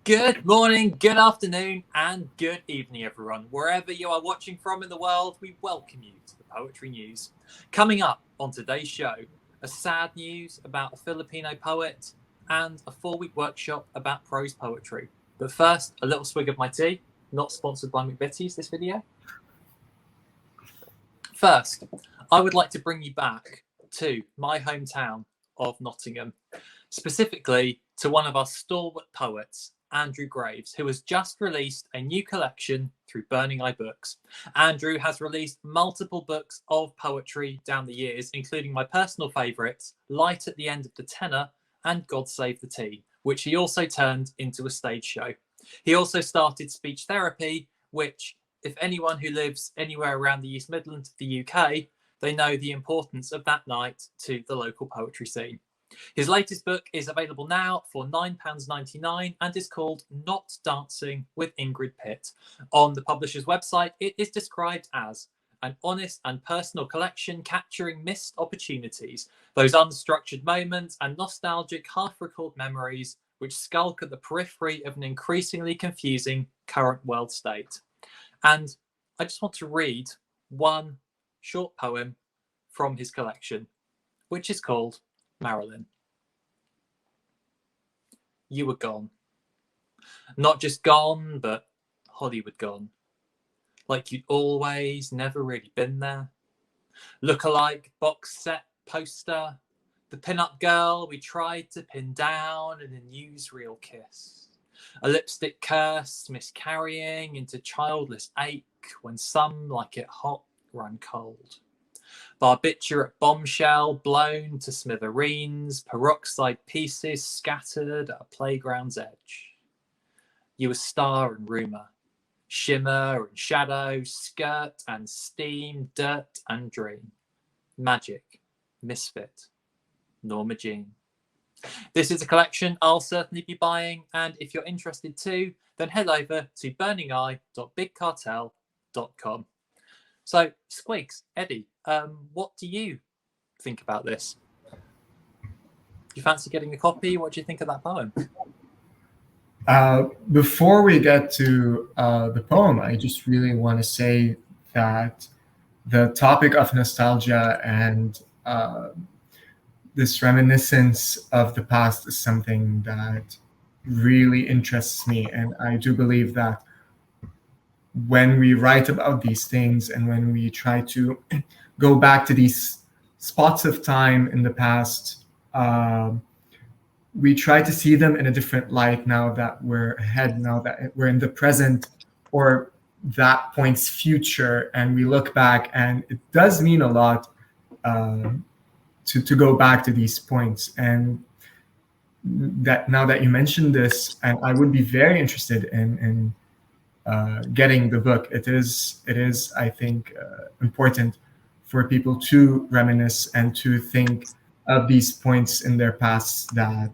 Good morning, good afternoon, and good evening, everyone. Wherever you are watching from in the world, we welcome you to the Poetry News. Coming up on today's show, a sad news about a Filipino poet and a 4-week workshop about prose poetry. But first, a little swig of my tea, not sponsored by McVitie's this video. First, I would like to bring you back to my hometown of Nottingham, specifically to one of our stalwart poets, Andrew Graves, who has just released a new collection through Burning Eye Books. Andrew has released multiple books of poetry down the years, including my personal favourites, Light at the End of the Tenor and God Save the Tea, which he also turned into a stage show. He also started speech therapy, which, if anyone who lives anywhere around the East Midlands of the UK, they know the importance of that night to the local poetry scene. His latest book is available now for £9.99 and is called Not Dancing with Ingrid Pitt. On the publisher's website, it is described as an honest and personal collection capturing missed opportunities, those unstructured moments and nostalgic half-recalled memories which skulk at the periphery of an increasingly confusing current world state. And I just want to read one short poem from his collection, which is called Marilyn. You were gone. Not just gone, but Hollywood gone. Like you'd always never really been there. Look-alike box set poster, the pin-up girl we tried to pin down in a newsreel kiss. A lipstick curse miscarrying into childless ache when some like it hot ran cold. Barbiturate bombshell blown to smithereens, peroxide pieces scattered at a playground's edge. You were star and rumour, shimmer and shadow, skirt and steam, dirt and dream, magic, misfit, Norma Jean. This is a collection I'll certainly be buying, and if you're interested too, then head over to burningeye.bigcartel.com. So, Squigs, Eddie, what do you think about this? Do you fancy getting a copy? What do you think of that poem? Before we get to the poem, I just really want to say that the topic of nostalgia and this reminiscence of the past is something that really interests me. And I do believe that when we write about these things and when we try to go back to these spots of time in the past, we try to see them in a different light now that we're ahead, now that we're in the present or that point's future, and we look back, and it does mean a lot to go back to these points. And that now that you mentioned this, and I would be very interested in getting the book. It is, I think, important for people to reminisce and to think of these points in their past that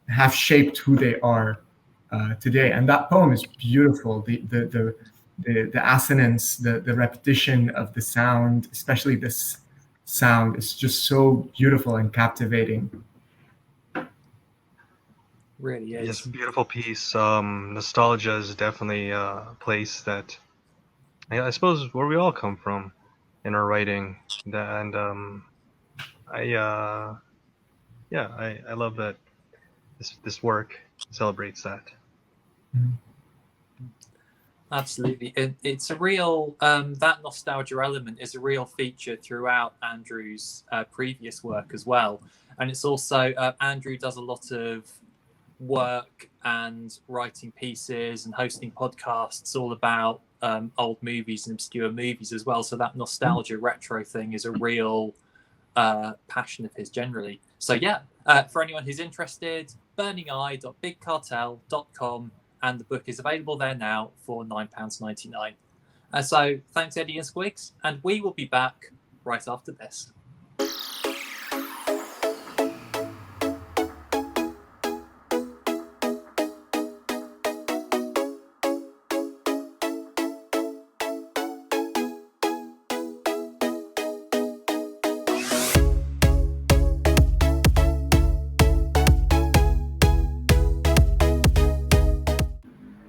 have shaped who they are today. And that poem is beautiful. The assonance, the repetition of the sound, especially this sound, is just so beautiful and captivating. Really is. Yes, beautiful piece. Nostalgia is definitely a place that I suppose where we all come from in our writing, and I love that this work celebrates that. Absolutely. It's a real, that nostalgia element is a real feature throughout Andrew's previous work as well. And it's also, Andrew does a lot of work and writing pieces and hosting podcasts all about old movies and obscure movies as well. So that nostalgia retro thing is a real passion of his generally. So yeah, for anyone who's interested, burningeye.bigcartel.com, and the book is available there now for £9.99. So thanks, Eddie and Squigs, and we will be back right after this.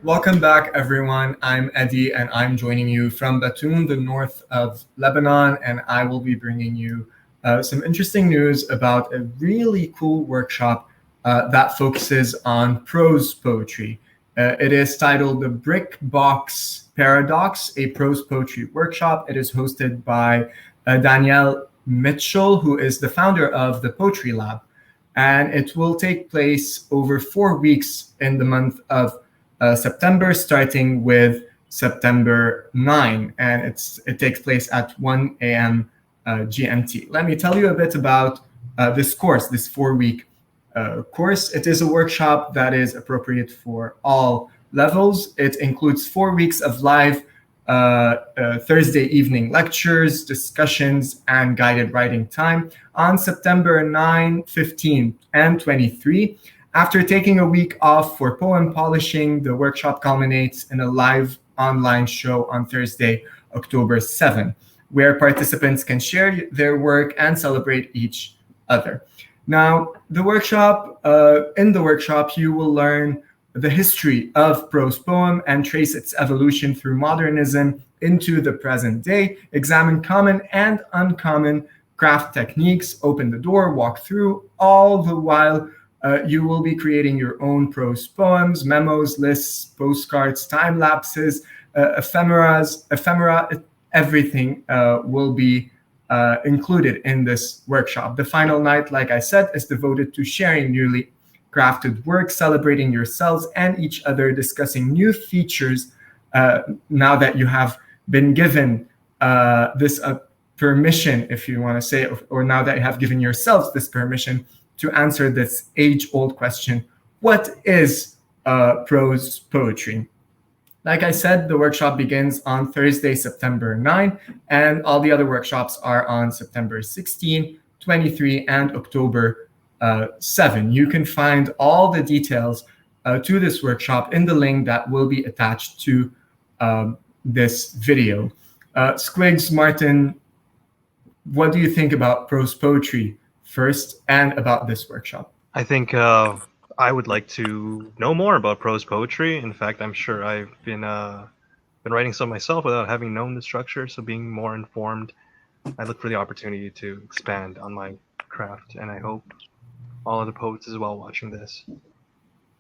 Welcome back, everyone. I'm Eddie, and I'm joining you from Batoum, the north of Lebanon, and I will be bringing you some interesting news about a really cool workshop that focuses on prose poetry. It is titled The Brick Box Paradox, a prose poetry workshop. It is hosted by Danielle Mitchell, who is the founder of the Poetry Lab, and it will take place over 4 weeks in the month of September, starting with September 9, and it takes place at 1 a.m. GMT. Let me tell you a bit about this course, this 4-week course. It is a workshop that is appropriate for all levels. It includes 4 weeks of live Thursday evening lectures, discussions, and guided writing time on September 9, 15, and 23. After taking a week off for poem polishing, the workshop culminates in a live online show on Thursday, October 7, where participants can share their work and celebrate each other. Now, in the workshop, you will learn the history of prose poem and trace its evolution through modernism into the present day, examine common and uncommon craft techniques, open the door, walk through, all the while you will be creating your own prose poems, memos, lists, postcards, time lapses, ephemera, everything will be included in this workshop. The final night, like I said, is devoted to sharing newly crafted work, celebrating yourselves and each other, discussing new features now that you have been given this permission, if you want to say, or now that you have given yourselves this permission to answer this age-old question: what is prose poetry? Like I said, the workshop begins on Thursday, September 9, and all the other workshops are on September 16, 23, and October 7. You can find all the details to this workshop in the link that will be attached to this video. Squigs, Martin, what do you think about prose poetry first and about this workshop? I think I would like to know more about prose poetry. In fact, I'm sure I've been writing some myself without having known the structure, so being more informed, I look for the opportunity to expand on my craft, and I hope all other poets as well watching this.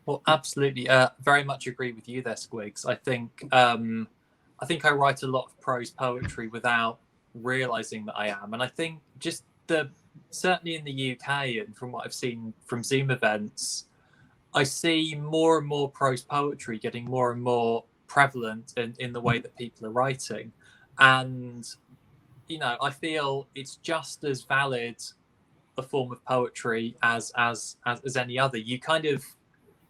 Well, absolutely. Very much agree with you there, Squigs. I think I write a lot of prose poetry without realizing that I am, and I think just certainly in the UK and from what I've seen from Zoom events, I see more and more prose poetry getting more and more prevalent in the way that people are writing, and I feel it's just as valid a form of poetry as any other. You kind of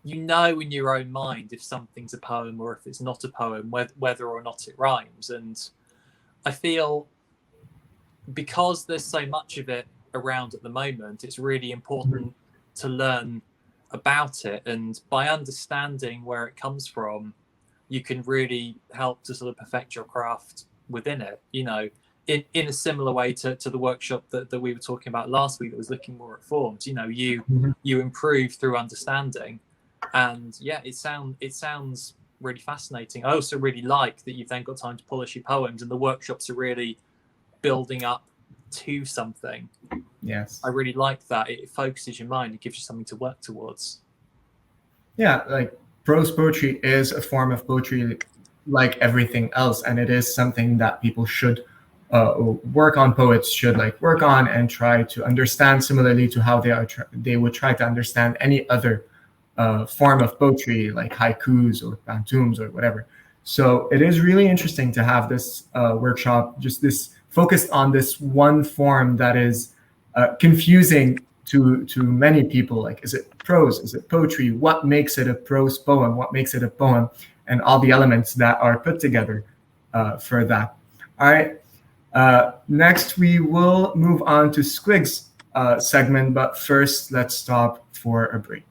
in your own mind if something's a poem or if it's not a poem, whether or not it rhymes. And I feel because there's so much of it around at the moment, it's really important to learn about it, and by understanding where it comes from, you can really help to sort of perfect your craft within it, in a similar way to the workshop that we were talking about last week that was looking more at forms. You improve through understanding, and it sounds really fascinating. I also really like that you've then got time to polish your poems, and the workshops are really building up to something. Yes, I really like that. It focuses your mind. It gives you something to work towards. Yeah, like prose poetry is a form of poetry like everything else, and it is something that people should work on. Poets should work on and try to understand, similarly to how they would try to understand any other form of poetry, like haikus or pantums or whatever. So it is really interesting to have this workshop, just this focused on this one form that is confusing to many people. Like, is it prose? Is it poetry? What makes it a prose poem? What makes it a poem? And all the elements that are put together for that. All right. Next, we will move on to Squigs segment, but first, let's stop for a break.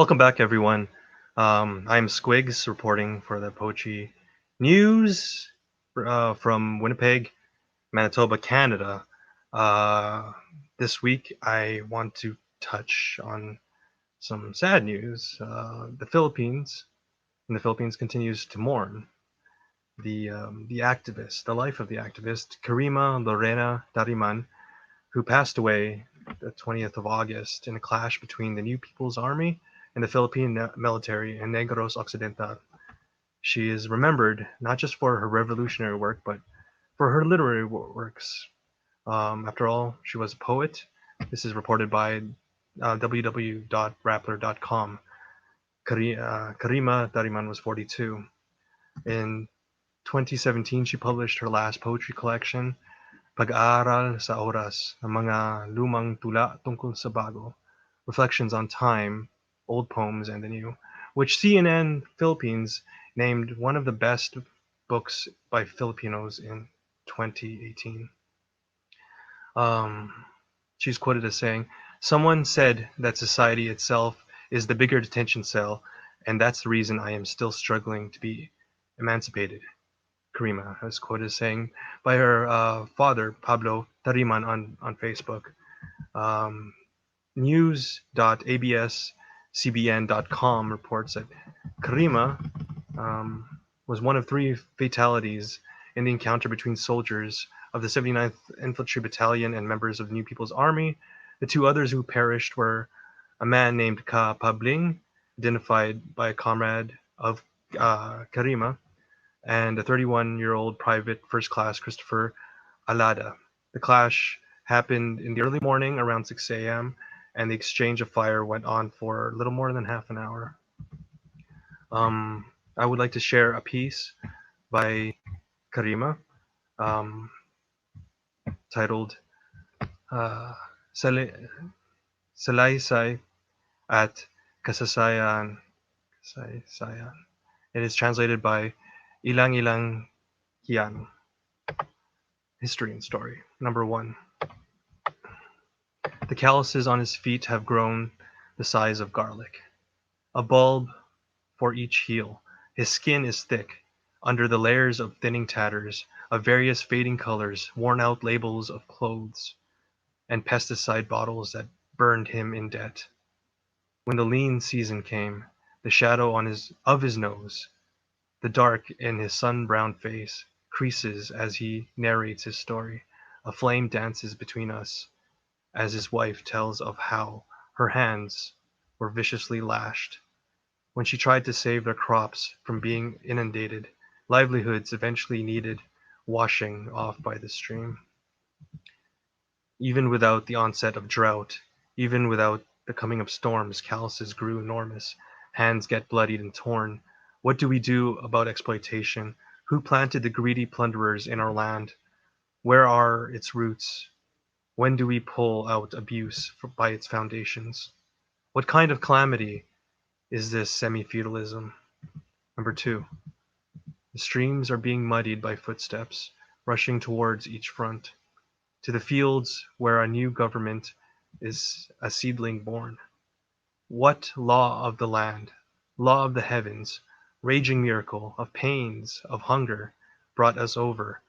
Welcome back, everyone. I'm Squigs, reporting for the Poetry News from Winnipeg, Manitoba, Canada. This week, I want to touch on some sad news. The Philippines continues to mourn the activist, the life of the activist Karima Lorena Dariman, who passed away the 20th of August in a clash between the New People's Army and the Philippine military in Negros Occidental. She is remembered not just for her revolutionary work, but for her literary works. After all, she was a poet. This is reported by www.rappler.com. Karima Dariman was 42. In 2017, she published her last poetry collection, Pag-aaral sa Oras, ang mga lumang tula tungkol sa bago, Reflections on Time, Old Poems and the New, which CNN Philippines named one of the best books by Filipinos in 2018. She's quoted as saying, "Someone said that society itself is the bigger detention cell, and that's the reason I am still struggling to be emancipated." Karima was quoted as saying by her father, Pablo Tariman, on Facebook. News.abscbn.com reports that Karima was one of 3 fatalities in the encounter between soldiers of the 79th Infantry Battalion and members of the New People's Army. The 2 others who perished were a man named Ka Pabling, identified by a comrade of Karima, and a 31-year-old private first class Christopher Alada. The clash happened in the early morning around 6 a.m., and the exchange of fire went on for a little more than half an hour. I would like to share a piece by Karima titled Salaysay at Kasaysayan. It is translated by Ilang Ilang Kian. History and story. Number 1. The calluses on his feet have grown the size of garlic. A bulb for each heel. His skin is thick, under the layers of thinning tatters, of various fading colors, worn-out labels of clothes, and pesticide bottles that burned him in debt. When the lean season came, the shadow of his nose, the dark in his sun-browned face, creases as he narrates his story. A flame dances between us, as his wife tells of how her hands were viciously lashed when she tried to save their crops from being inundated. Livelihoods eventually needed washing off by the stream. Even without the onset of drought, even without the coming of storms, calluses grew enormous. Hands get bloodied and torn. What do we do about exploitation? Who planted the greedy plunderers in our land? Where are its roots? When do we pull out abuse by its foundations? What kind of calamity is this semi-feudalism? Number 2. The streams are being muddied by footsteps, rushing towards each front, to the fields where a new government is a seedling born. What law of the land, law of the heavens, raging miracle of pains, of hunger, brought us over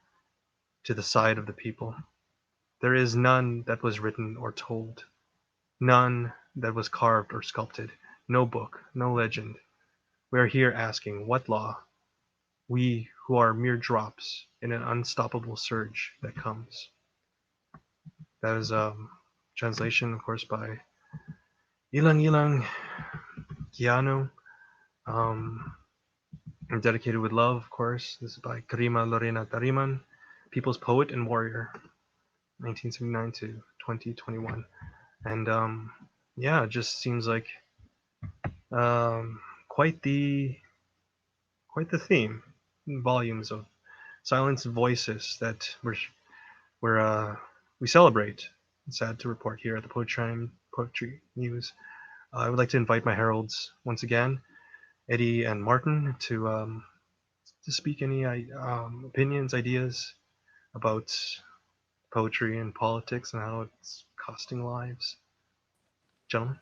to the side of the people? There is none that was written or told, none that was carved or sculpted, no book, no legend. We are here asking, what law? We who are mere drops in an unstoppable surge that comes. That is a translation, of course, by Ilang Ilang Kiano. Dedicated with love, of course. This is by Karima Lorena Dariman, people's poet and warrior, 1979 to 2021. And yeah, it just seems like quite the theme. Volumes of silenced voices that we celebrate. It's sad to report here at the Poetry News. I would like to invite my heralds once again, Eddie and Martin, to speak any opinions, ideas about poetry and politics and how it's costing lives. Gentlemen.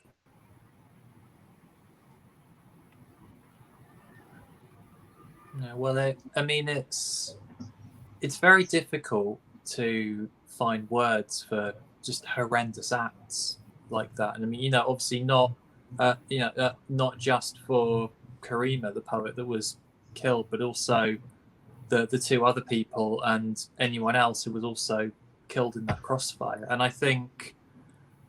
No, well, it's very difficult to find words for just horrendous acts like that. And I mean, obviously not, not just for Karima, the poet that was killed, but also the two other people and anyone else who was also killed in that crossfire. And I think,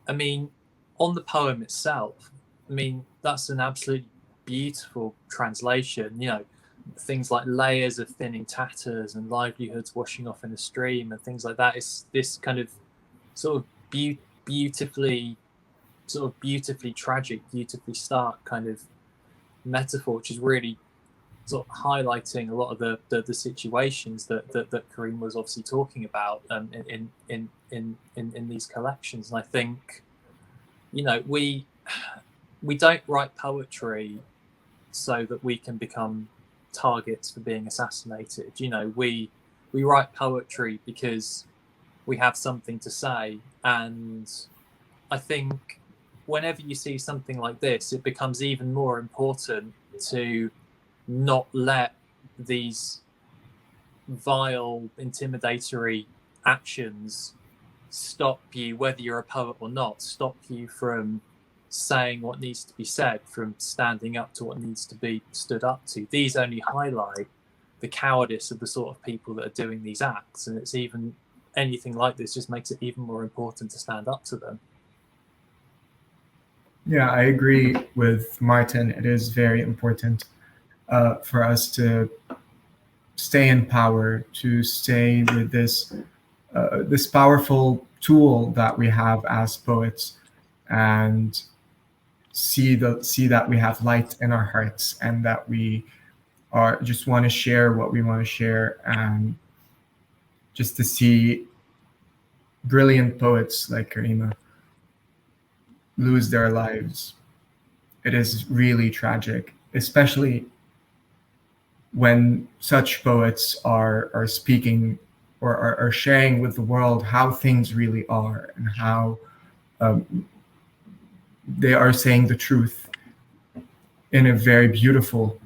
I mean, on the poem itself, I mean, that's an absolutely beautiful translation. Things like layers of thinning tatters and livelihoods washing off in a stream and things like that. It's this kind of sort of beautifully tragic, beautifully stark kind of metaphor, which is really sort of highlighting a lot of the situations that Kareem was obviously talking about in these collections. And I think, we don't write poetry so that we can become targets for being assassinated. We write poetry because we have something to say. And I think whenever you see something like this, it becomes even more important to not let these vile, intimidatory actions stop you, whether you're a poet or not, stop you from saying what needs to be said, from standing up to what needs to be stood up to. These only highlight the cowardice of the sort of people that are doing these acts, and it's even anything like this just makes it even more important to stand up to them. Yeah, I agree with Martin. It is very important for us to stay in power, to stay with this powerful tool that we have as poets, and see that we have light in our hearts, and that we just want to share what we want to share, and just to see brilliant poets like Karima lose their lives. It is really tragic, especially when such poets are speaking or are sharing with the world how things really are, and how they are saying the truth in a very beautiful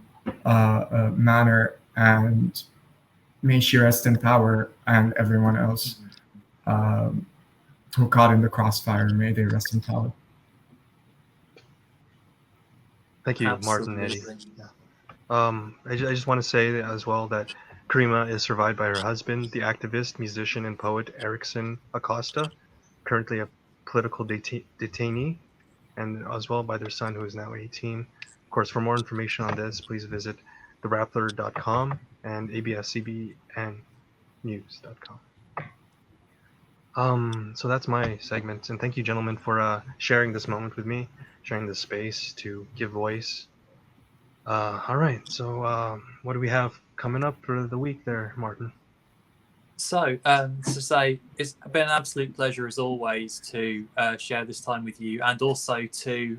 manner. And may she rest in power, and everyone else who caught in the crossfire, may they rest in power. Thank you, Absolutely. Martin, Eddie. I just want to say as well that Karima is survived by her husband, the activist, musician, and poet Erickson Acosta, currently a political detainee, and as well by their son, who is now 18. Of course, for more information on this, please visit therappler.com and abscbnnews.com. So that's my segment, and thank you, gentlemen, for sharing this moment with me, sharing this space to give voice. All right, so what do we have coming up for the week there, Martin? So, to say, it's been an absolute pleasure as always to share this time with you, and also to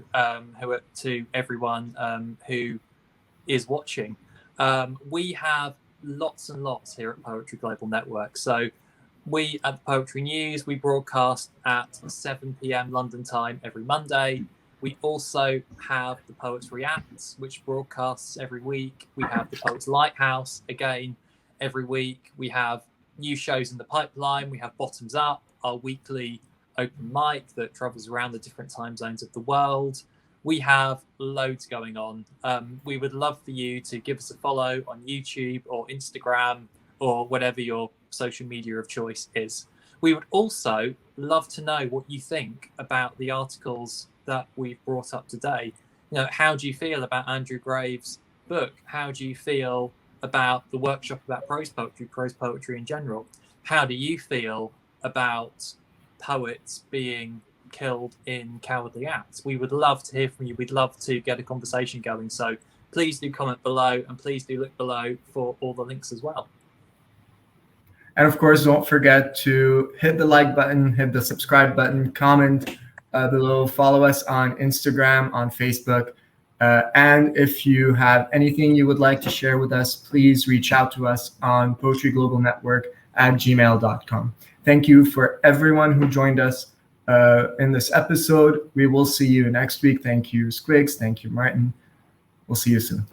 everyone who is watching. We have lots and lots here at Poetry Global Network. So, we at the Poetry News, we broadcast at 7 p.m. London time every Monday. We also have the Poets React, which broadcasts every week. We have the Poets Lighthouse, again, every week. We have new shows in the pipeline. We have Bottoms Up, our weekly open mic that travels around the different time zones of the world. We have loads going on. We would love for you to give us a follow on YouTube or Instagram or whatever your social media of choice is. We would also love to know what you think about the articles that we've brought up today. How do you feel about Andrew Graves' book? How do you feel about the workshop about prose poetry in general? How do you feel about poets being killed in cowardly acts? We would love to hear from you. We'd love to get a conversation going. So please do comment below, and please do look below for all the links as well. And of course, don't forget to hit the like button, hit the subscribe button, comment below, follow us on Instagram, on Facebook. And if you have anything you would like to share with us, please reach out to us on poetryglobalnetwork@gmail.com. Thank you for everyone who joined us in this episode. We will see you next week. Thank you, Squigs. Thank you, Martin. We'll see you soon.